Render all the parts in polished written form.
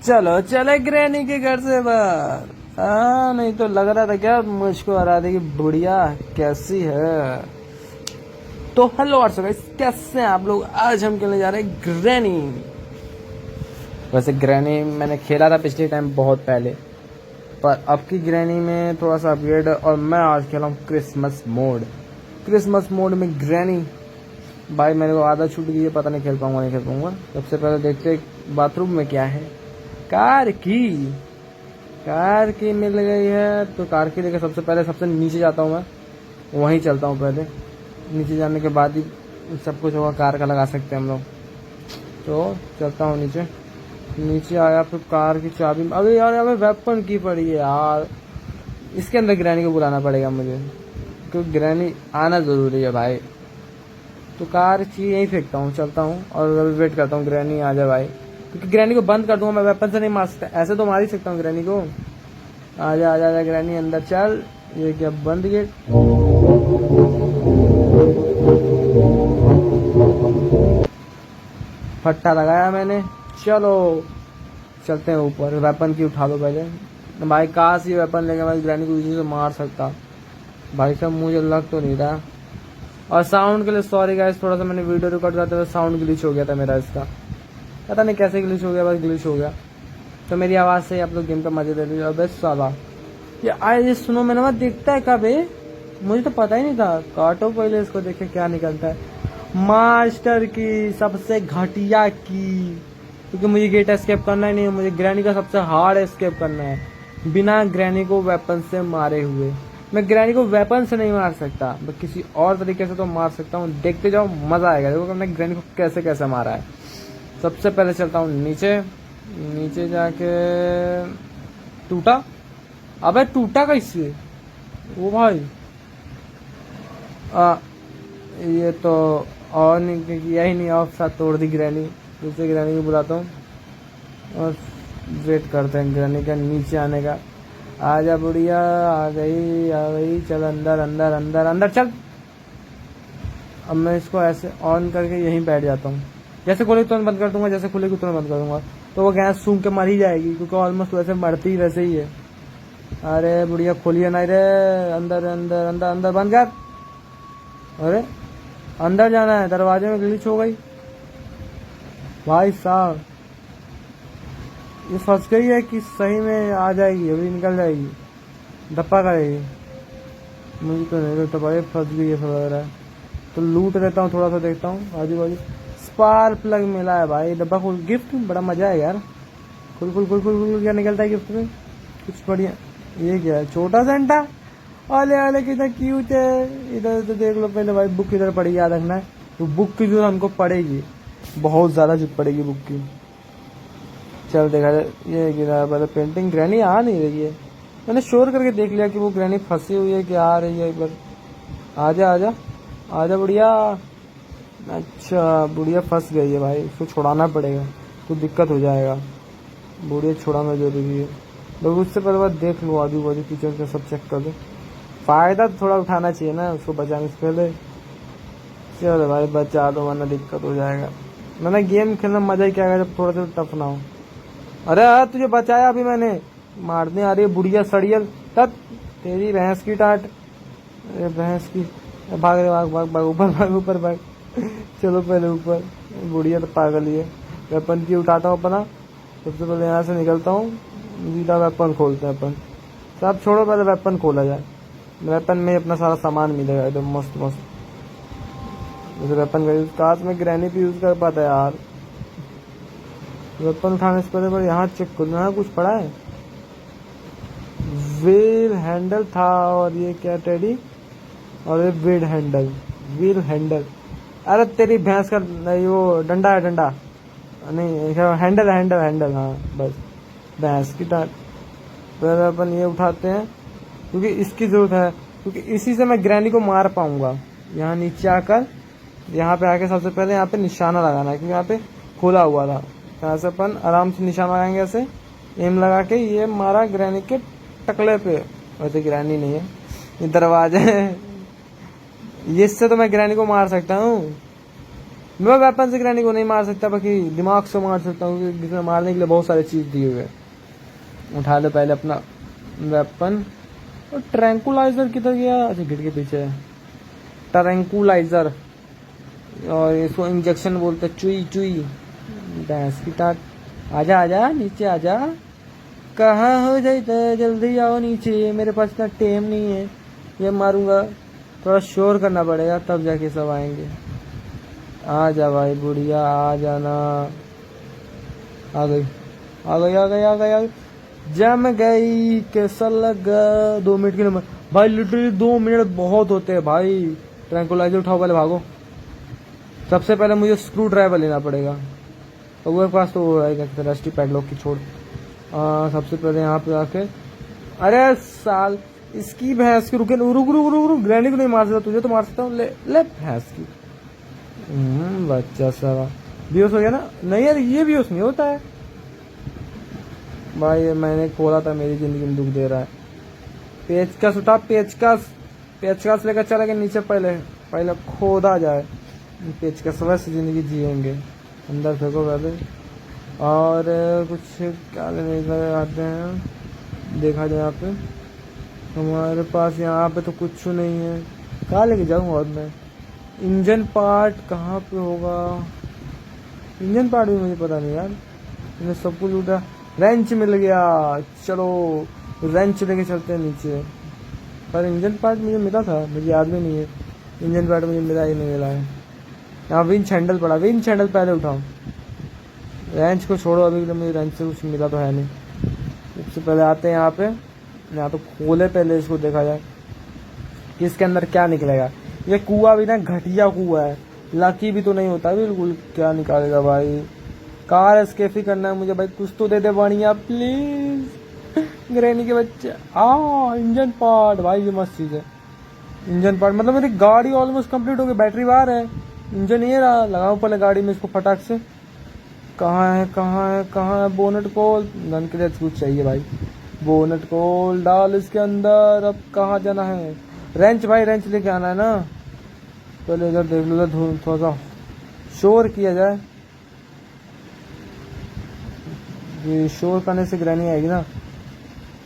चलो चले ग्रैनी के घर से बाहर। हाँ, नहीं तो लग रहा था क्या मुझको हरा देगी बुढ़िया। कैसी है? तो हेलो व्हाट्सअप गाइस, कैसे हैं आप लोग? आज हम खेलने जा रहे हैं ग्रैनी। वैसे ग्रैनी मैंने खेला था पिछले टाइम बहुत पहले, पर अब की ग्रैनी में थोड़ा सा अपग्रेड है और मैं आज खेला हूँ क्रिसमस मोड। क्रिसमस मोड में ग्रैनी भाई मेरे को आदत छूट गई है, पता नहीं खेल पाऊंगा नहीं खेल पाऊंगा। सबसे पहले देखते बाथरूम में क्या है। कार की मिल गई है, तो कार की लेकर सबसे नीचे जाता हूँ मैं। वहीं चलता हूँ पहले, नीचे जाने के बाद ही सब कुछ होगा। कार का लगा सकते हैं हम लोग। तो चलता हूँ नीचे। नीचे आया, फिर कार की चाबी। अबे यार यहाँ पे वेपन की पड़ी है यार। इसके अंदर ग्रैनी को बुलाना पड़ेगा मुझे, क्योंकि ग्रैनी आना ज़रूरी है भाई। तो कार की यहीं फेंकता हूँ, चलता हूँ और अभी वेट करता हूँ ग्रैनी आ जाए भाई। क्योंकि ग्रैनी को बंद कर दूंगा मैं, वेपन से नहीं मार सकता। ऐसे तो मार ही सकता हूँ ग्रैनी को। आजा आजा आजा ग्रैनी अंदर चल। ये क्या बंद गेट? फट्टा लगाया मैंने। चलो चलते हैं ऊपर। वेपन की उठा लो पहले भाई। कहाँ से वेपन लेके मैं ग्रैनी को इजी से मार सकता भाई साहब? मुझे लग तो नहीं रहा। और साउंड के लिए सॉरी गाइस, थोड़ा सा मैंने वीडियो रिकॉर्ड करते हुए साउंड ग्लिच हो गया था मेरा। इसका पता नहीं कैसे ग्लिच हो गया, बस ग्लिच हो गया। तो मेरी आवाज़ से ही आप लोग गेम का मजे ले लीजिए। अबे साला, ये सुनो मैंने वहाँ दिखता है कब है? मुझे तो पता ही नहीं था। काटो पहले इसको, देखे क्या निकलता है। मास्टर की सबसे घटिया की, क्योंकि मुझे गेट एस्केप करना ही नहीं है। मुझे ग्रैनी का सबसे हार्ड एस्केप करना है, बिना ग्रैनी को वेपन से मारे हुए। मैं ग्रैनी को वेपन से नहीं मार सकता, मैं किसी और तरीके से तो मार सकता हूँ। देखते जाओ, मजा आएगा। देखो मैंने ग्रैनी को कैसे कैसे मारा है। सबसे पहले चलता हूँ नीचे। नीचे जाके टूटा। अबे टूटा कैसे? ओ भाई, ये तो और नहीं किया ही नहीं। ऑफ साथ तोड़ दी ग्रैनी। दूसरे ग्रैनी को बुलाता हूँ और वेट करते हैं ग्रैनी का नीचे आने का। आजा बुढ़िया, आ गई। चल अंदर अंदर अंदर अंदर चल। अब मैं इसको ऐसे ऑन करके यहीं बैठ जाता हूँ। जैसे खुलेगी तुरंत बंद कर दूंगा, जैसे खुलेगी तुरंत बंद कर दूंगा। तो वो गैस सूंघ के मर ही जाएगी, क्योंकि ऑलमोस्ट वैसे मरती ही वैसे ही है। अरे बुढ़िया खोलिए नहीं रे। अंदर अंदर अंदर अंदर बंद कर। अरे अंदर जाना है, दरवाजे में ग्लिच हो गई भाई साहब। ये फंस गई है कि सही में आ जाएगी? अभी निकल जाएगी, धप्पा करेगी। मुझे तो नहीं लगता भाई फंस गई है, ऐसा लग रहा है। तो लूट लेता हूँ, थोड़ा सा देखता हूँ आजू बाजू। स्पार्क प्लग मिला है भाई। डब्बा खोल, गिफ्ट बड़ा मजा है यार। खुल खुल खुल खुल खुल, क्या निकलता है गिफ्ट में? कुछ बढ़िया। ये क्या है? छोटा सेंटा। अले अले कितना क्यूट है। इधर तो देख लो पहले भाई। बुक इधर पड़ी, याद रखना है। तो बुक की जरूरत हमको पड़ेगी, बहुत ज्यादा जरूरत पड़ेगी बुक की। चल देखा जाए। ये गिरा पहले पेंटिंग। ग्रैनी आ नहीं रही है। मैंने शोर करके देख लिया कि वो ग्रैनी फंसी हुई है कि आ रही है। एक बार आजा आजा आजा बुढ़िया। अच्छा बुढ़िया फंस गई है भाई, उसको छुड़ाना पड़ेगा, तो दिक्कत हो जाएगा। बुढ़िया छुड़ाना जरूरी है। लोग उससे पहले बात देख लो, आजू बाजू किचन का सब चेक कर दो। फायदा तो थोड़ा उठाना चाहिए ना उसको बचाने से पहले। चलो भाई बचा दो, वरना दिक्कत हो जाएगा। मैंने गेम खेलना मजा ही क्या है जब थोड़ा सा टफ ना हो। अरे यार तुझे बचाया अभी मैंने। मारने आ रही है बुढ़िया सड़ियल। तब तेरी भैंस की टाट। अरे भैंस की, भाग रे भाग भाग भाग, ऊपर भाग ऊपर भाग। चलो पहले ऊपर। बुढ़िया तो पागल ही है। वेपन की उठाता हूँ अपना। सबसे पहले यहाँ से निकलता हूँ, सीधा वेपन खोलते हैं अपन। सब छोड़ो, पहले वेपन खोला जाए। वेपन में अपना सारा सामान मिलेगा एकदम मस्त मस्त। जैसे वेपन का यूज काश में ग्रैनी पे यूज कर पाता है यार। वेपन उठाने से पहले पर यहाँ चेक करना है, कुछ पड़ा है। व्हील हैंडल था, और ये क्या टेडी, और ये व्हील हैंडल। अरे तेरी भैंस का नहीं, वो डंडा है, डंडा नहीं, हैंडल हैंडल हैंडल। हाँ बस, भैंस की टाट। पहले अपन ये उठाते हैं, क्योंकि इसकी जरूरत है, क्योंकि इसी से मैं ग्रैनी को मार पाऊंगा। यहाँ नीचे आकर, यहाँ पे आके सबसे पहले यहाँ पे निशाना लगाना है, क्योंकि यहाँ पे खुला हुआ था। यहाँ से अपन आराम से निशाना लगाएंगे, ऐसे एम लगा के। ये मारा ग्रैनी के टकले पे। वैसे ग्रैनी नहीं है, ये दरवाजे है। इससे तो मैं ग्रैनी को मार सकता हूँ। मैं वेपन से ग्रैनी को नहीं मार सकता, बाकी दिमाग से मार सकता हूँ, जिसमें मारने के लिए बहुत सारी चीज दिए हुए। उठा लो पहले अपना वेपन। और ट्रैंकुलाइजर किधर गया? अच्छा गेट के पीछे है ट्रैंकुलाइजर, और इसको इंजेक्शन बोलते हैं, चुई चुई। भैंस की टाट। आजा आजा नीचे आजा, कहाँ हो जाए, जल्दी आओ नीचे, मेरे पास इतना टेम नहीं है। ये मारूंगा, थोड़ा शोर करना पड़ेगा तब जाके सब आएंगे। आ जा भाई बुढ़िया, आ जाना। आ गई आ गई आ गई आ गई आ गई, जम गई। कैसा लगा? 2 मिनट के लिए भाई, लिटरली 2 मिनट बहुत होते हैं भाई। ट्रैंकुलाइजर उठाओ, पहले भागो। सबसे पहले मुझे स्क्रू ड्राइवर लेना पड़ेगा, और वो पास तो वो है रस्टी पैडलॉक की छोड़। सबसे पहले यहाँ पे आके, अरे साल इसकी भैंस की, रुके रुक रुक रुक रुक, ग्रैनी को नहीं मार सकता, तुझे तो मार सकता हूँ। ले भैंस की। बच्चा सारा बेहोश हो गया ना? नहीं यार, ये बेहोश नहीं होता है भाई, ये मैंने खोला था, मेरी जिंदगी में दुख दे रहा है। पेचकस उठा, पेचकस लेकर चला गया नीचे, पहले खोदा जाए। पेचकस वैसे जिंदगी जिएंगे। अंदर फेंको पहले, और कुछ क्या लेने आते हैं, देखा जाए यहाँ पे हमारे पास, यहाँ पे तो कुछ नहीं है। कहाँ लेके जाऊँ और मैं? इंजन पार्ट कहाँ पे होगा? इंजन पार्ट भी मुझे पता नहीं यार, मैंने सब कुछ लूटा। रेंच मिल गया, चलो रेंच लेके चलते हैं नीचे। पर इंजन पार्ट मुझे मिला था, मुझे याद भी नहीं है। इंजन पार्ट मुझे मिला ही नहीं मिला है। यहाँ विंच हैंडल पड़ा, विंच हैंडल पहले उठाओ। रेंच को छोड़ो, अभी तो मुझे रेंच से कुछ मिला तो है नहीं। सबसे पहले आते हैं यहाँ पे, यहाँ तो खोले पहले इसको, देखा जाए कि इसके अंदर क्या निकलेगा। ये कुआं भी ना घटिया कुआं है, लकी भी तो नहीं होता बिल्कुल। क्या निकालेगा भाई? कार एस्केप करना है मुझे भाई, कुछ तो दे दे बढ़िया प्लीज। ग्रैनी के बच्चे। इंजन पार्ट भाई, ये मस्त चीज है। इंजन पार्ट मतलब मेरी गाड़ी ऑलमोस्ट कंप्लीट हो गई, बैटरी बाहर है, इंजन ये रहा। लगाऊं पहले गाड़ी में इसको फटाक से। कहाँ है कहाँ है कहाँ है? बोनट खोल, गन के लिए कुछ चाहिए भाई। बोनट खोल, डाल इसके अंदर। अब कहाँ जाना है? रेंच भाई, रेंच लेके आना है ना। पहले इधर देख लो, थोड़ा सा शोर किया जाए। ये शोर करने से ग्रैनी आएगी ना।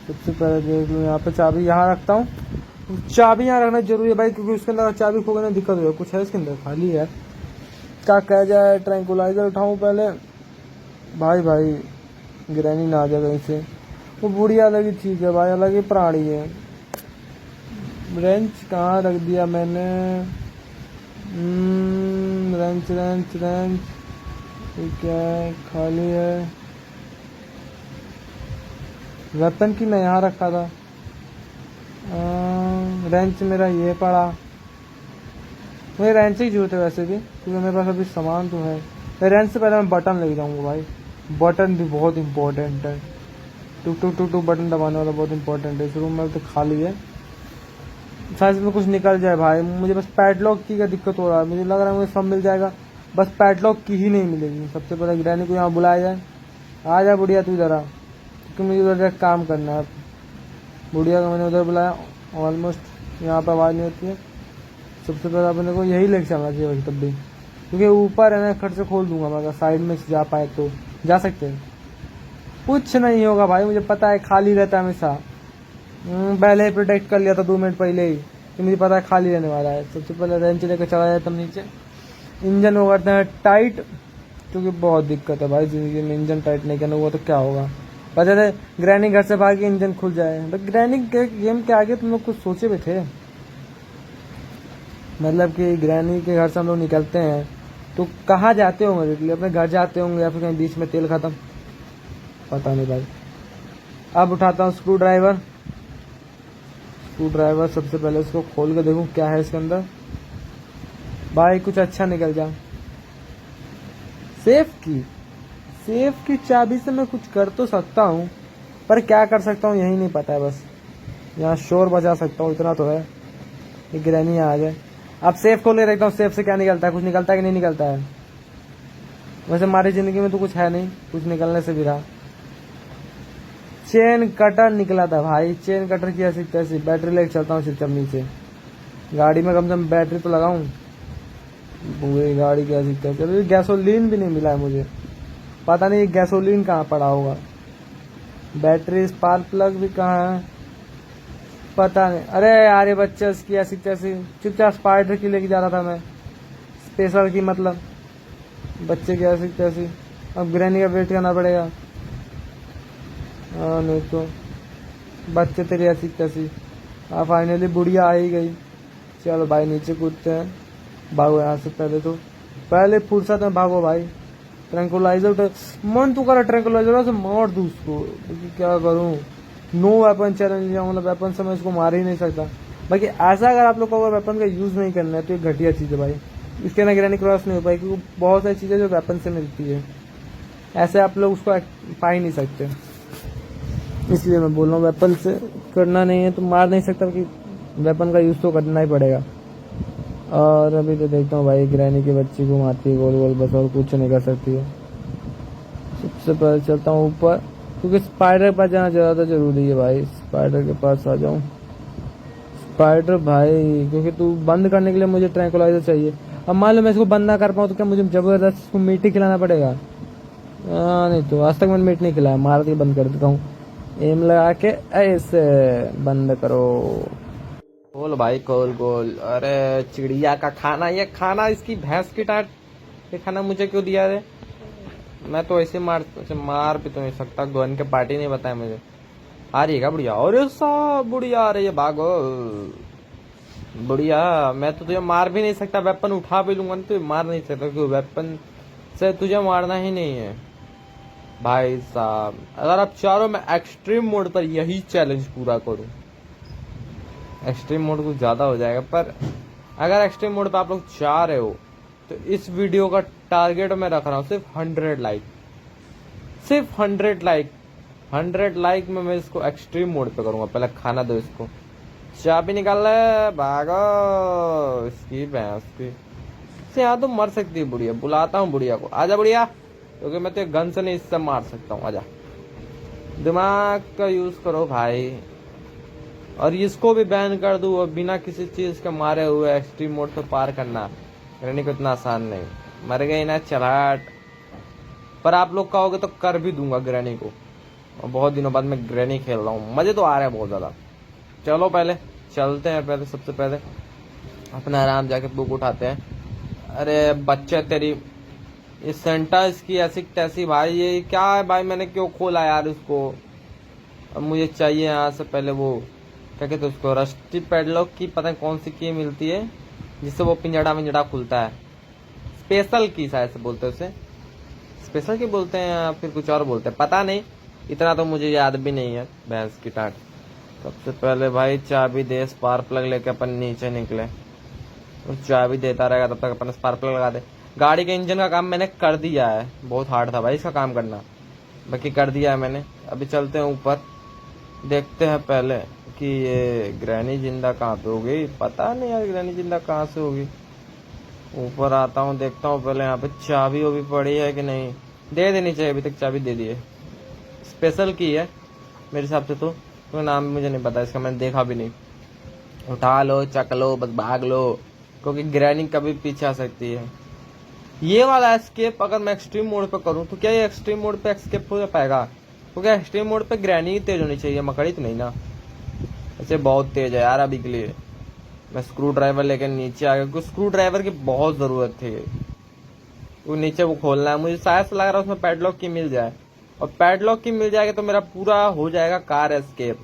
सबसे पहले देख लो, यहाँ पे चाबी यहाँ रखता हूँ। चाबी यहाँ रखना जरूरी है भाई, क्योंकि उसके अंदर चाबी खो गई ना दिक्कत हो। कुछ है इसके अंदर? खाली है। क्या कह जाए? ट्रैंकुलाइजर उठाऊं पहले भाई। ग्रैनी ना आ जाए कहीं से। वो बुढ़ी अलग ही चीज है भाई, अलग ही प्राणी है। रेंच कहाँ रख दिया मैंने? रेंच रेंच रेंच, क्या है? खाली है। वेपन की मैं यहाँ रखा था। रेंच मेरा ये पड़ा। मुझे रेंच की जरूरत है वैसे भी, क्योंकि मेरे पास अभी सामान तो है। रेंच से पहले मैं बटन लेके जाऊंगा भाई, बटन भी बहुत इंपॉर्टेंट है। टुक टुक टुक टुक बटन दबाने वाला बहुत इंपॉर्टेंट है। इस रूम में तो खाली है, शायद में कुछ निकल जाए भाई। मुझे बस पैडलॉक की का दिक्कत हो रहा है, मुझे लग रहा है मुझे सब मिल जाएगा, बस पैडलॉक की ही नहीं मिलेगी। सबसे पहले ग्रैनी को यहाँ बुलाया जाए। आ जा बुढ़िया तू जरा, क्योंकि मुझे उधर काम करना है। बुढ़िया को मैंने उधर बुलाया, ऑलमोस्ट यहाँ पर आवाज़ नहीं होती है। सबसे पहले अपने को यही लेके चलना चाहिए भाई, तब भी क्योंकि ऊपर है ना, खट से खोल दूंगा मैं, अगर साइड में जा पाए तो जा सकते हैं। कुछ नहीं होगा भाई, मुझे पता है खाली रहता है हमेशा। पहले ही प्रोटेक्ट कर लिया था 2 मिनट पहले ही, कि मुझे पता है खाली रहने वाला है। सबसे पहले रेंच लेकर चला जाए तब नीचे। इंजन को करते हैं टाइट, क्योंकि बहुत दिक्कत है भाई जिंदगी में। इंजन टाइट नहीं करना हुआ तो क्या होगा? पता है ग्रैनी घर से भाग के इंजन खुल जाए। बट ग्रैनी के गेम के आगे तुम लोग कुछ सोचे भी थे? मतलब कि ग्रैनी के घर से हम लोग निकलते हैं तो कहाँ जाते होंगे? अपने घर जाते होंगे या फिर कहीं बीच में तेल खत्म, पता नहीं भाई। अब उठाता हूँ स्क्रू ड्राइवर। सबसे पहले इसको खोल के देखूं क्या है इसके अंदर। भाई कुछ अच्छा निकल जाए। सेफ की चाबी से मैं कुछ कर तो सकता हूँ, पर क्या कर सकता हूँ यही नहीं पता है। बस यहाँ शोर बजा सकता हूँ, इतना तो है। ये ग्रैनी आ जाए। अब सेफ खोल के देखता हूँ सेफ से क्या निकलता है, कुछ निकलता है कि नहीं निकलता है। वैसे हमारी जिंदगी में तो कुछ है नहीं, कुछ निकलने से भी रहा। चेन कटर निकला था भाई, चेन कटर की ऐसी तैसी। बैटरी लेके चलता हूँ सिर्फ नीचे, गाड़ी में कम से कम बैटरी तो लगाऊं। पूरी गाड़ी कैसी क्या चल रही। गैसोलीन भी नहीं मिला है मुझे, पता नहीं गैसोलीन कहाँ पड़ा होगा। बैटरी स्पार्क प्लग भी कहाँ है पता नहीं। अरे यार ये बच्चा इसकी ऐसी कैसी, चुपचाप स्पाइडर की लेके जा रहा था मैं, स्पेशल की मतलब। बच्चे की ऐसी कैसी, अब ग्रैनी का वेट करना पड़ेगा। हाँ नहीं तो बच्चे तेरी ऐसी कैसी। हाँ फाइनली बुढ़िया आ ही गई। चलो भाई नीचे कूदते हैं, भागो यहाँ से। पहले फुर्सत में भागो भाई। ट्रैंकुलाइजर मन तो करा ट्रैंकुलाइजर से मार दूँ उसको, लेकिन क्या करूँ। नो वेपन चैलेंज, मतलब वेपन से मैं इसको मार ही नहीं सकता। बाकी ऐसा अगर आप लोग को वेपन का यूज नहीं करना है तो ये घटिया चीज है भाई। इसके ना ग्रैनी क्रॉस नहीं हो पाई, क्योंकि बहुत सारी चीजें जो वेपन से मिलती है, ऐसे आप लोग उसको पा ही नहीं सकते। इसलिए मैं बोल रहा हूँ वेपन से करना नहीं है तो मार नहीं सकता, कि वेपन का यूज तो करना ही पड़ेगा। और अभी तो देखता हूँ भाई ग्रैनी की बच्ची को मारती है गोल गोल, बस और कुछ नहीं कर सकती है। सबसे पहले चलता हूँ ऊपर, क्योंकि स्पाइडर के पास जाना ज्यादा जरूरी है भाई। स्पाइडर के पास आ जाऊं। स्पाइडर भाई, क्योंकि तू बंद करने के लिए मुझे ट्रैंकुलाइजर चाहिए। अब मान लो मैं इसको बंद ना कर पाऊँ तो क्या मुझे जबरदस्त इसको मीट ही खिलाना पड़ेगा। नहीं तो आज तक मैंने मीट नहीं खिलाया, मार के बंद कर देता हूँ। एम लगा के ऐसे बंद करो। खोल भाई खोल खोल। अरे चिड़िया का खाना, ये खाना इसकी भैंस की टाट, ये खाना मुझे क्यों दिया रे। मैं तो ऐसे मार भी तो नहीं सकता, गन के पार्टी नहीं बताया मुझे। आ रही है क्या बुढ़िया। अरे सब बुढ़िया आ रही है, भागो बुढ़िया। मैं तो तुझे मार भी नहीं सकता, वेपन उठा भी लूंगा तो मार नहीं सकता, क्योंकि वेपन से तुझे मारना ही नहीं है भाई साहब। अगर आप चारों में एक्सट्रीम मोड पर यही चैलेंज पूरा करूं, एक्सट्रीम मोड कुछ ज्यादा हो जाएगा, पर अगर एक्सट्रीम मोड पर आप लोग चाह रहे हो तो इस वीडियो का टारगेट मैं रख रहा हूँ सिर्फ 100 लाइक, सिर्फ 100 लाइक। 100 लाइक में मैं इसको एक्सट्रीम मोड पे करूंगा। पहले खाना दो इसको, चाबी निकाल ले, भागो इसकी भैंस की। से यहाँ तो मर सकती है बुढ़िया, बुलाता हूँ बुढ़िया को। आजा बुढ़िया, क्योंकि मैं तो गन से नहीं इससे मार सकता हूँ। आजा, दिमाग का यूज करो भाई। और इसको भी बैन कर दूं और बिना किसी चीज के मारे हुए एक्सट्रीम मोड पे पार करना ग्रैनी को इतना आसान नहीं। मर गई ना चलाट, पर आप लोग कहोगे तो कर भी दूंगा ग्रैनी को। और बहुत दिनों बाद मैं ग्रैनी खेल रहा हूँ, मजे तो आ रहे हैं बहुत ज्यादा। चलो पहले चलते हैं, पहले सबसे पहले अपना आराम जाके बुक उठाते हैं। अरे बच्चे तेरी, इस सेंटा इसकी ऐसी तैसी भाई, ये क्या है भाई, मैंने क्यों खोला यार उसको। अब मुझे चाहिए यहाँ से पहले वो क्या कहते उसको, रस्टी पैडलॉक की पता नहीं कौन सी की मिलती है, जिससे वो पिंजड़ा विंजड़ा खुलता है। स्पेशल की शायद से बोलते हैं उसे, स्पेशल की बोलते हैं या फिर कुछ और बोलते हैं, पता नहीं, इतना तो मुझे याद भी नहीं है भैंस की टाट। सबसे पहले भाई चाबी दे, स्पार्क प्लग लेके अपन नीचे निकले। और चाबी देता रहेगा तब तक अपन स्पार्क प्लग लगा दे। गाड़ी के इंजन का काम मैंने कर दिया है, बहुत हार्ड था भाई इसका काम करना, बाकी कर दिया है मैंने। अभी चलते हैं ऊपर, देखते हैं पहले कि ये ग्रैनी जिंदा कहाँ पे होगी। पता नहीं यार ग्रैनी जिंदा कहाँ से होगी। ऊपर आता हूँ, देखता हूँ पहले यहाँ पे चाबी वो भी पड़ी है कि नहीं। दे देनी चाहिए, अभी तक चाबी दे दी है। स्पेशल की है मेरे हिसाब से तो नाम मुझे नहीं पता इसका, मैंने देखा भी नहीं। उठा लो, चक लो, बस भाग लो, क्योंकि ग्रैनी कभी पीछे आ सकती है। ये वाला एस्केप अगर मैं एक्सट्रीम मोड पे करूँ तो क्या ये एक्सट्रीम मोड पे एस्केप हो पाएगा, क्योंकि एक्सट्रीम मोड पे ग्रैनी ही तेज होनी चाहिए, मकड़ी तो नहीं ना। ऐसे बहुत तेज है यार अभी के लिए। मैं स्क्रू ड्राइवर लेकर नीचे आ गया, क्योंकि स्क्रू ड्राइवर की बहुत जरूरत थी। वो नीचे वो खोलना है मुझे, शायद से लग रहा है उसमें पैडलॉक की मिल जाए, और पैडलॉक की मिल जाएगी तो मेरा पूरा हो जाएगा कार एस्केप।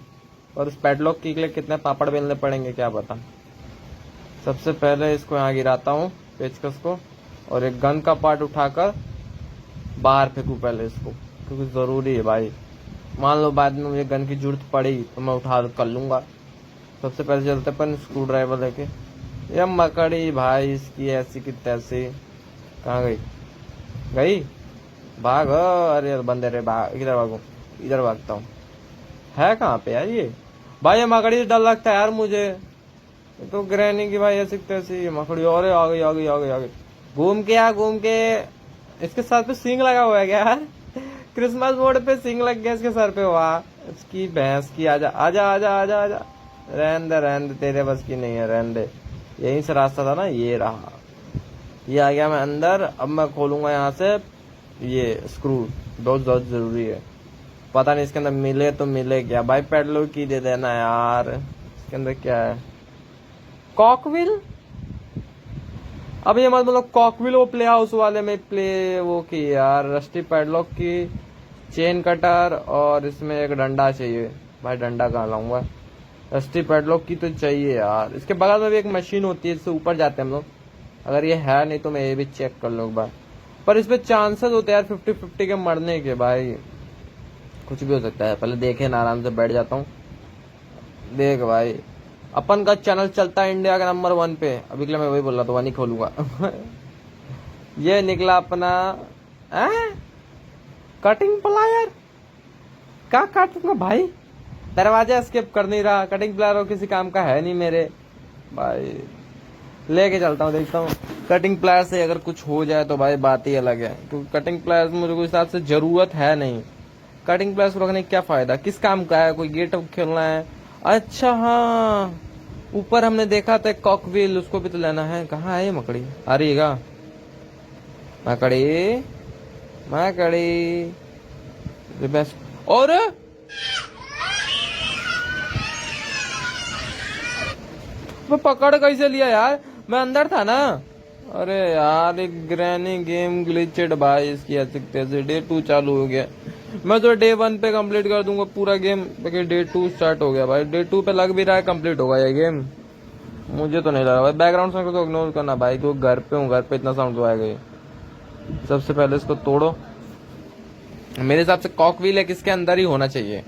और उस पैडलॉक के लिए कितने पापड़ बेलने पड़ेंगे क्या पता। सबसे पहले इसको यहाँ गिराता हूँ पेचकस को, और एक गन का पार्ट उठाकर बाहर फेंकू पहले इसको, क्योंकि जरूरी है भाई। मान लो बाद में मुझे गन की जरूरत पड़ी तो मैं उठा कर लूंगा। सबसे पहले चलते अपन स्क्रू ड्राइवर लेके। ये मकड़ी भाई इसकी ऐसी की तैसी, कहाँ गई गई, भाग। अरे बंदे रे भाग, इधर भागो, इधर भागता हूँ। है कहाँ पे यार ये भाई, ये मकड़ी से डर लगता है यार मुझे। ये तो ग्रैनी की भाई ऐसी तैसी मकड़ी। और आ गई आ गई आ गई आ गई, घूम के घूम के। इसके सर पे सींग लगा हुआ है क्या यार, क्रिसमस मोड पे सींग लग गया इसके सर पे। वाह इसकी भैंस की, आजा आजा आजा आजा आजा, रहने दे तेरे बस की नहीं है, रहने दे। यहीं से रास्ता था ना, ये रहा। ये आ गया मैं अंदर। अब मैं खोलूंगा यहाँ से ये स्क्रू, बहुत जरूरी है। पता नहीं इसके अंदर मिले तो मिले क्या भाई, पेडलो की दे देना यार। इसके अंदर क्या है, कॉकविल। अब ये मतलब कॉकविल वो प्ले हाउस वाले में प्ले वो की यार, रस्टी पैडलॉक की, चेन कटर, और इसमें एक डंडा चाहिए। भाई डंडा कहाँ लाऊंगा, रस्टी पैडलॉक की तो चाहिए यार। इसके बगल में भी एक मशीन होती है, इससे ऊपर जाते हैं हम लोग। अगर ये है नहीं तो मैं ये भी चेक कर लूँ एक बार, पर इसमें चांसेस होते हैं यार 50-50 के मरने के। भाई कुछ भी हो सकता है, पहले देखे ना, आराम से बैठ जाता हूँ। देख भाई, अपन का चैनल चलता है इंडिया का नंबर 1 पे। अभी के लिए मैं वही बोल रहा था, 1 ही खोलूंगा। ये निकला अपना कटिंग प्लायर। क्या काटूंगा भाई, दरवाजा स्किप कर नहीं रहा। कटिंग प्लायर किसी काम का है नहीं मेरे भाई, लेके चलता हूँ, देखता हूँ कटिंग प्लायर से अगर कुछ हो जाए तो भाई बात ही अलग है। क्योंकि कटिंग प्लायर मुझे कोई हिसाब से जरूरत है नहीं। कटिंग प्लायर को रखने का क्या फायदा, किस काम का है, कोई गेट खेलना है। अच्छा हाँ, ऊपर हमने देखा था कॉकविल, उसको भी तो लेना है। कहाँ है ये मकड़ी, आ रही है मकड़ी, मकड़ी बेस्ट। और मैं पकड़ कैसे लिया यार, मैं अंदर था ना। अरे यार एक ग्रैनी गेम ग्लिचेड भाई, इसकी सकते से डे 2 चालू हो गया। मैं तो डे 1 पे कंप्लीट कर दूंगा पूरा गेम, बाकी डे 2 स्टार्ट हो गया भाई। डे 2 पे लग भी रहा है कंप्लीट होगा ये गेम, मुझे तो नहीं लगा भाई। बैकग्राउंड साउंड को इग्नोर करना भाई, क्योंकि घर पे हूँ, घर पे इतना साउंड तो आएगा ही। सबसे पहले इसको तोड़ो। मेरे हिसाब से कॉकविल है किसके अंदर ही होना चाहिए,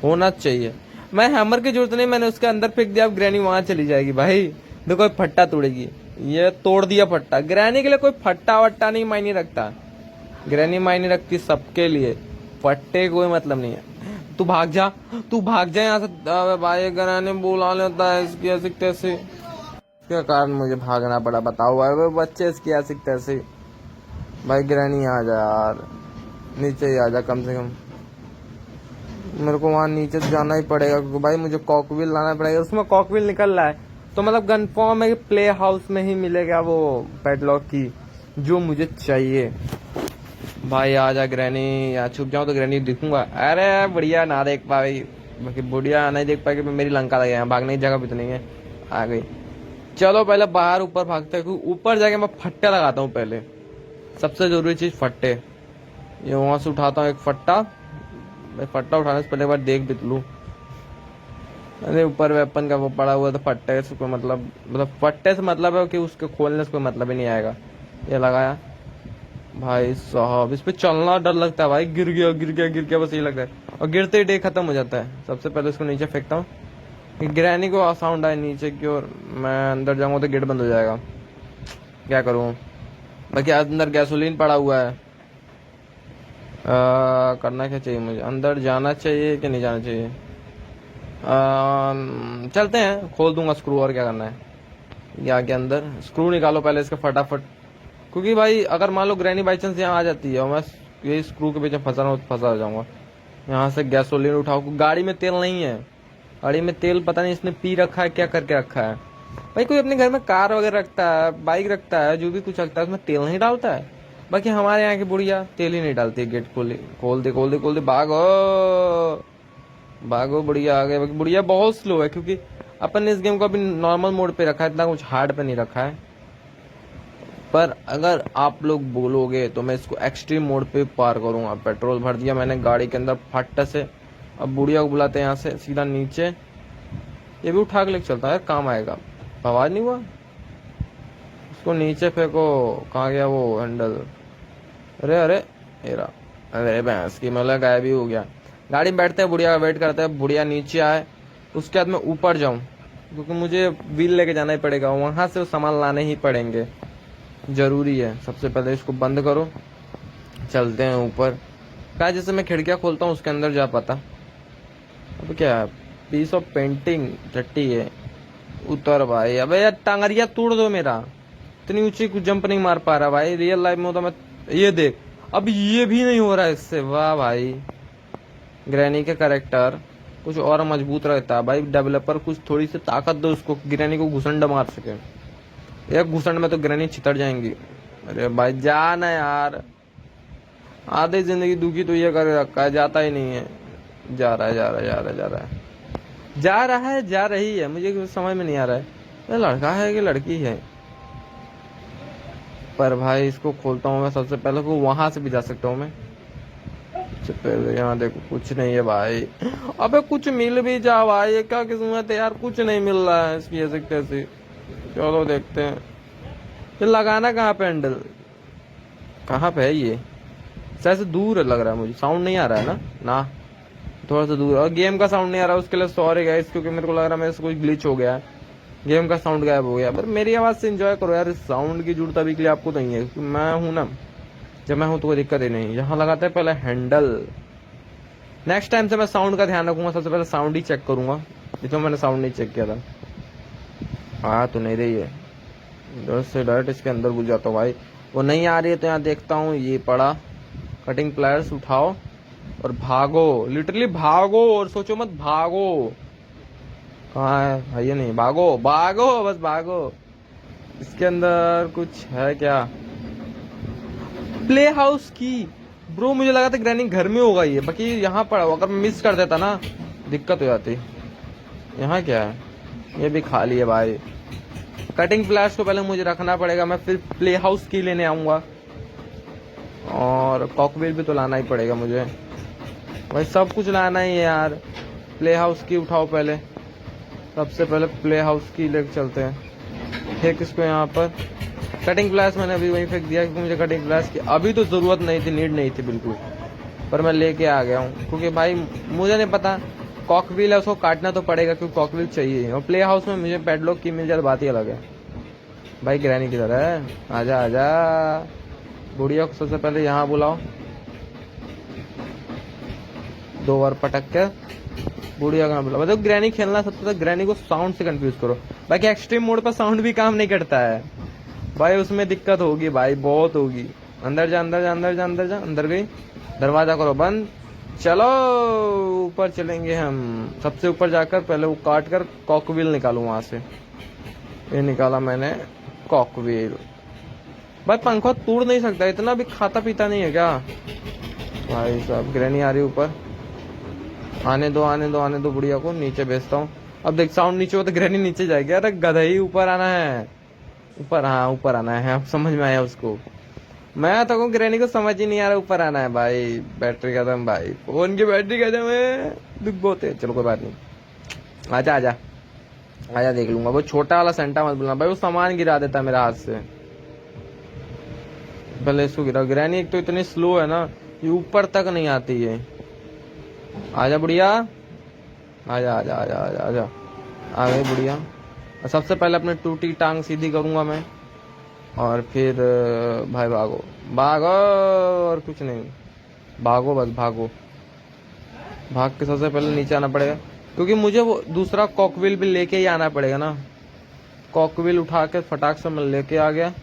होना चाहिए। मैं हैमर की जरूरत नहीं, मैंने उसके अंदर फेंक दिया, अब ग्रैनी वहां चली जाएगी भाई। देखो फट्टा तोड़ेगी, ये तोड़ दिया फट्टा। ग्रैनी के लिए कोई फट्टा वट्टा नहीं मायने रखता, ग्रैनी मायने रखती सबके लिए, फट्टे कोई मतलब नहीं है। तू भाग जा, तू भाग जा यहाँ से। अबे भाई ग्रैनी बुला लेता है इसकी ऐसी तैसी, क्या कारण मुझे भागना पड़ा बताओ भाई। बच्चे इसकी ऐसी तैसी। भाई ग्रैनी आ जा यार, नीचे ही आ जा कम से कम। मेरे को वहां नीचे जाना ही पड़ेगा, क्योंकि भाई मुझे कॉकविल लाना पड़ेगा। उसमें कॉकविल निकल रहा है तो मतलब कन्फर्म है कि प्ले हाउस में ही मिलेगा वो पैडलॉक की जो मुझे चाहिए। भाई आजा ग्रैनी, या छुप जाऊं तो ग्रैनी दिखूंगा। अरे बढ़िया ना देख पाई, बाकी बुढ़िया नहीं देख पाएगी, मेरी लंका लगे यहाँ, भागने की जगह भी तो नहीं है। आ गई, चलो पहले बाहर ऊपर भागते हैं, क्योंकि ऊपर जाके मैं फट्टे लगाता हूँ पहले। सबसे जरूरी चीज फट्टे। ये वहां से उठाता हूँ एक फट्टा, फट्टा उठाने से पहले एक बार देख भी लूं। अरे ऊपर वेपन का वो पड़ा हुआ तो फट्टे से कोई मतलब फट्टे से मतलब है कि उसके खोलने से कोई मतलब ही नहीं आएगा। ये लगाया भाई साहब, इस पे चलना डर लगता है भाई, गिर गया गिर गया गिर गया, बस ये लगता है। और गिरते ही डे खत्म हो जाता है। सबसे पहले इसको नीचे फेंकता हूँ, ग्रैनी को साउंड आए नीचे की ओर। मैं अंदर जाऊंगा तो गेट बंद हो जाएगा, क्या करूँ। बाकी अंदर गैसोलीन पड़ा हुआ है। करना क्या चाहिए मुझे, अंदर जाना चाहिए कि नहीं जाना चाहिए। चलते हैं, खोल दूंगा स्क्रू, और क्या करना है। ये आगे अंदर स्क्रू निकालो पहले इसका फटाफट, क्योंकि भाई अगर मान लो ग्रैनी बाई चांस यहाँ आ जाती है और मैं ये स्क्रू के पीछे फंसा रहा हूँ, फंसा हो जाऊंगा। यहाँ से गैसोलीन उठाओ, गाड़ी में तेल नहीं है। गाड़ी में तेल पता नहीं इसने पी रखा है, क्या करके रखा है भाई। कोई अपने घर में कार वगैरह रखता है, बाइक रखता है, जो भी कुछ रखता है उसमें तेल नहीं डालता है। बाकी हमारे यहाँ की बुढ़िया तेल ही नहीं डालती है। गेट खोल दे खोल दे खोल दे, भागो भागो, बुढ़िया आ गए। बुढ़िया बहुत स्लो है, क्योंकि अपन ने इस गेम को अभी नॉर्मल मोड पे रखा है, इतना कुछ हार्ड पे नहीं रखा है। पर अगर आप लोग बोलोगे तो मैं इसको एक्सट्रीम मोड पे पार करूंगा। पेट्रोल भर दिया मैंने गाड़ी के अंदर फट से। अब बुढ़िया को बुलाते हैं यहाँ से सीधा नीचे। ये भी उठा के लेके चलता है, काम आएगा। आवाज नहीं हुआ, उसको नीचे फेंको। कहाँ गया वो हैंडल, अरे अरे एरा, अरे भैंस की मतलब गायब ही हो गया। गाड़ी में बैठते हैं, बुढ़िया का वेट करते हैं, बुढ़िया नीचे आए उसके बाद मैं ऊपर जाऊं, क्योंकि मुझे व्हील लेके जाना ही पड़ेगा, वहां से वो सामान लाने ही पड़ेंगे, जरूरी है। सबसे पहले इसको बंद करो, चलते हैं ऊपर। क्या जैसे मैं खिड़कियां खोलता हूँ उसके अंदर जा पाता। अब क्या पीस ऑफ पेंटिंग टट्टी है, उतर भाई। अबे यार टांगरिया तोड़ दो मेरा, इतनी ऊंची कुछ जंप नहीं मार पा रहा भाई। रियल लाइफ में होता मैं, ये देख अब ये भी नहीं हो रहा है इससे। वाह भाई, ग्रैनी के कैरेक्टर कुछ और मजबूत रहता है भाई। डेवलपर कुछ थोड़ी सी ताकत दो उसको, ग्रैनी को घुसंड मार सके। एक घुसण में तो ग्रैनी छितर जाएंगी। अरे भाई जा ना यार, आधी जिंदगी दुखी तो ये कर रखा है, जाता ही नहीं है। जा रहा है जा रहा है जा रहा है जा रहा है जा रहा है जा रही है, मुझे कुछ समझ में नहीं आ रहा है ये लड़का है कि लड़की है। पर भाई इसको खोलता हूँ मैं सबसे पहले, को वहां से भी जा सकता हूँ मैं। पहले यहाँ देखो कुछ नहीं है भाई। अबे कुछ मिल भी जा भाई, ये क्या किस्मत है यार, कुछ नहीं मिल रहा है इसकी ऐसे कैसे। चलो देखते हैं ये लगाना कहाँ पे, हैंडल कहाँ पे है ये। शायद से दूर लग रहा है मुझे, साउंड नहीं आ रहा है ना ना थोड़ा सा दूर, और गेम का साउंड नहीं आ रहा उसके लिए सॉरी गाइस, क्योंकि मेरे को लग रहा है मेरे से कुछ ग्लिच हो गया है, गेम का साउंड गायब हो गया। पर मेरी आवाज से एंजॉय करो यार, साउंड की जरूरत अभी के लिए आपको नहीं है, क्योंकि मैं हूं ना, जब मैं हूं तो कोई दिक्कत ही नहीं। यहाँ लगाते हैं पहले हैंडल, नेक्स्ट टाइम से मैं साउंड का ध्यान रखूंगा, सबसे पहले साउंड ही चेक करूंगा, जिसमें मैंने साउंड नहीं चेक किया था। आ तो नहीं रही है, इधर से डायरेक्ट इसके अंदर घुस जाता हूँ भाई। वो नहीं आ रही है तो यहाँ देखता हूँ, ये पड़ा कटिंग प्लायर्स उठाओ और भागो, लिटरली भागो और सोचो मत भागो। कहाँ है भाई, ये नहीं, भागो भागो बस भागो। इसके अंदर कुछ है क्या, प्ले हाउस की ब्रो, मुझे लगा था ग्रैनी घर में होगा ये, बाकी यहाँ पर अगर मिस कर देता ना दिक्कत हो जाती। यहाँ क्या है, ये भी खाली है भाई। कटिंग प्लायर्स को पहले मुझे रखना पड़ेगा, मैं फिर प्ले हाउस की लेने आऊंगा, और कॉकवेल भी तो लाना ही पड़ेगा मुझे भाई, सब कुछ लाना ही है यार। प्ले हाउस की उठाओ पहले, सबसे पहले प्ले हाउस की लेके चलते हैं। फेंक इसको यहाँ पर, कटिंग प्लायर्स मैंने अभी वहीं फेंक दिया, क्योंकि मुझे कटिंग प्लायर्स की अभी तो जरूरत नहीं थी, नीड नहीं थी बिल्कुल, पर मैं लेके आ गया हूँ, क्योंकि भाई मुझे नहीं पता कॉकव्हील है उसको काटना तो पड़ेगा, क्योंकि कॉकव्हील चाहिए, और प्ले हाउस में मुझे पैडलॉक की मिल जाए बात ही अलग है। भाई ग्रैनी किधर है, आजा आजा, बुढ़िया को सबसे पहले यहाँ बुलाओ, 2 बार पटक के बुढ़िया कहाँ बुलाओ। मतलब ग्रैनी खेलना सबसे पहले ग्रैनी को साउंड से कंफ्यूज करो, बाकी एक्सट्रीम मोड पर साउंड भी काम नहीं करता है भाई, उसमें दिक्कत होगी भाई, बहुत होगी। अंदर जा अंदर जा अंदर जा अंदर जा, अंदर गई, दरवाजा करो बंद, चलो ऊपर चलेंगे हम। सबसे ऊपर जाकर पहले वो काट कर कॉकव्हील निकालू वहां से, ये निकाला मैंने कॉकव्हील। भाई पंखा तोड़ नहीं सकता, इतना भी खाता पीता नहीं है क्या भाई साहब। ग्रैनी आ रही ऊपर, आने दो आने दो आने दो, बुढ़िया को नीचे भेजता हूँ। अब देख साउंड नीचे हो तो ग्रैनी नीचे जाएगी, अरे गधई ऊपर आना है, ऊपर, हाँ ऊपर आना है, अब समझ में आया उसको। मैं तो कहूँ ग्रैनी को समझ ही नहीं आ रहा, ऊपर आना है भाई। बैटरी खत्म भाई, फोन की बैटरी खत्म है, दुख बहुत है। चलो कोई बात नहीं, आजा आजा आजा, देख लूंगा। वो छोटा वाला सेंटा मत बोलना भाई, वो सामान गिरा देता है मेरे हाथ से। पहले इसको गिरा, ग्रैनी एक तो इतनी स्लो है ना, ये ऊपर तक नहीं आती है। आजा बुढ़िया, आजा आजा आजा आजा आजा, आ गई बुढ़िया। सबसे पहले अपने टूटी टांग सीधी करूंगा मैं, और फिर भाई भागो भागो, और कुछ नहीं, भागो बस भागो। भाग के सबसे पहले नीचे आना पड़ेगा, क्योंकि मुझे वो दूसरा कॉकव्हील भी लेके ही आना पड़ेगा ना। कॉकव्हील उठा के फटाक से मैं लेके आ गया,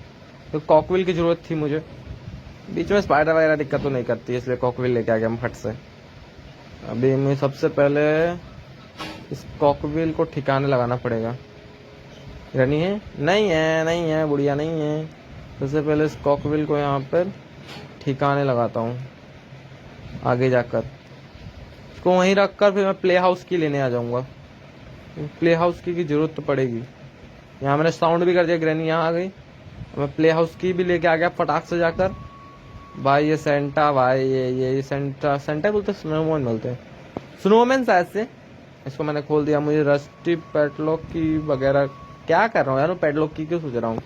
तो कॉकव्हील की जरूरत थी मुझे। बीच में स्पाइडर वगैरह दिक्कत तो नहीं करती है, इसलिए कॉकव्हील लेके आ गया मैं फट से। अभी मुझे सबसे पहले इस कॉकव्हील को ठिकाने लगाना पड़ेगा। रनी है, नहीं है नहीं है बुढ़िया नहीं है। सबसे पहले इस कॉकव्हील को यहाँ पर ठिकाने लगाता हूँ, आगे जाकर इसको वहीं रखकर फिर मैं प्ले हाउस की लेने आ जाऊंगा। प्ले हाउस की जरूरत तो पड़ेगी। यहाँ मैंने साउंड भी कर दिया, ग्रैनी यहाँ आ गई, मैं प्ले हाउस की भी लेके आ गया फटाक से जाकर। भाई ये सेंटा, भाई ये सेंटा, सेंटा बोलते स्नोमैन बोलते हैं, स्नोमैन शायद से। इसको मैंने खोल दिया। मुझे रस्टी पैडलॉक की वगैरह क्या कर रहा हूँ यार, मैं पैडलॉक की क्यों सोच रहा हूँ।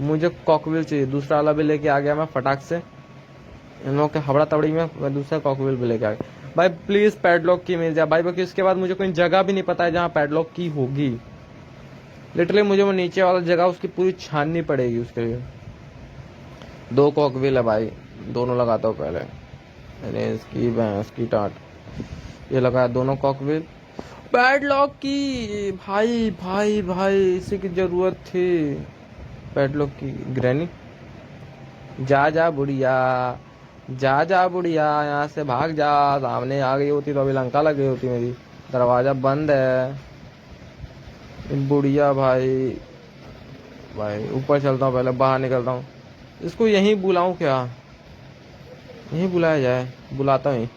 मुझे कॉकव्हील चाहिए, दूसरा वाला भी लेके आ गया मैं फटाक से। इन लोगों के हबड़ा तबड़ी में मैं दूसरा कॉकव्हील भी लेके आ गया। भाई प्लीज पैडलॉक की मिल जाए भाई, क्योंकि इसके बाद मुझे कोई जगह भी नहीं पता है जहाँ पैडलॉक की होगी। लिटरली मुझे वो नीचे वाला जगह उसकी पूरी छाननी पड़ेगी उसके लिए। 2 कॉकव्हील है भाई, दोनों लगाता हूँ पहले। अरे इसकी भैंस की टाट, ये लगाया दोनों कॉकव्हील। पैडलॉक की भाई भाई भाई, इसी की जरूरत थी पैडलॉक की। ग्रैनी जा जा बुढ़िया, जा जा बुढ़िया, यहाँ से भाग जा। सामने आ गई होती तो अभी लंका लग गई होती मेरी। दरवाजा बंद है। बुढ़िया भाई भाई ऊपर चलता हूँ, पहले बाहर निकलता हूँ। इसको यहीं बुलाऊं क्या? यहीं बुलाया जाए, बुलाता हूँ।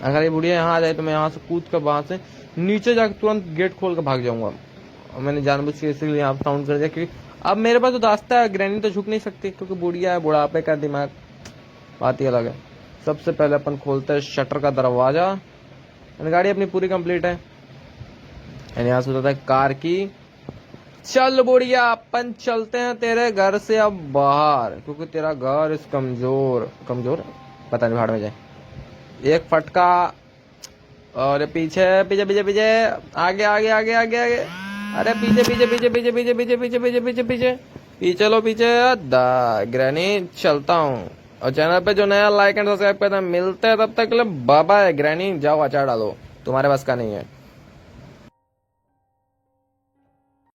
अगर ये बुढ़िया यहाँ आ जाए तो मैं यहाँ से कूद कर वहां से नीचे जाकर तुरंत गेट खोल कर भाग जाऊंगा। और मैंने जानबूझ के इसीलिए यहाँ साउंड कर दिया, क्योंकि अब मेरे पास तो रास्ता है, ग्रैनी तो झुक नहीं सकती क्योंकि बुढ़िया है, बुढ़ापे का दिमाग, बात ही अलग है। सबसे पहले अपन खोलते हैं शटर का दरवाजा। गाड़ी अपनी पूरी कंप्लीट है। यहाँ से होता है कार की। चल बुढ़िया, अपन चलते हैं तेरे घर से अब बाहर, क्योंकि तेरा घर इस कमजोर कमजोर पता नहीं, भाड़ में जाए। एक फटका, और पीछे पीछे पीछे पीछे, आगे आगे आगे आगे आगे, अरे पीछे पीछे पीछे पीछे पीछे पीछे पीछे पीछे पीछे पीछे पीछे लो पीछे। दा ग्रैनी चलता हूँ। और चैनल पे जो नया लाइक एंड सब्सक्राइब करता है, मिलते हैं तब तक के लिए बाय बाय। ग्रैनी जाओ अचार डालो, तुम्हारे पास का नहीं है।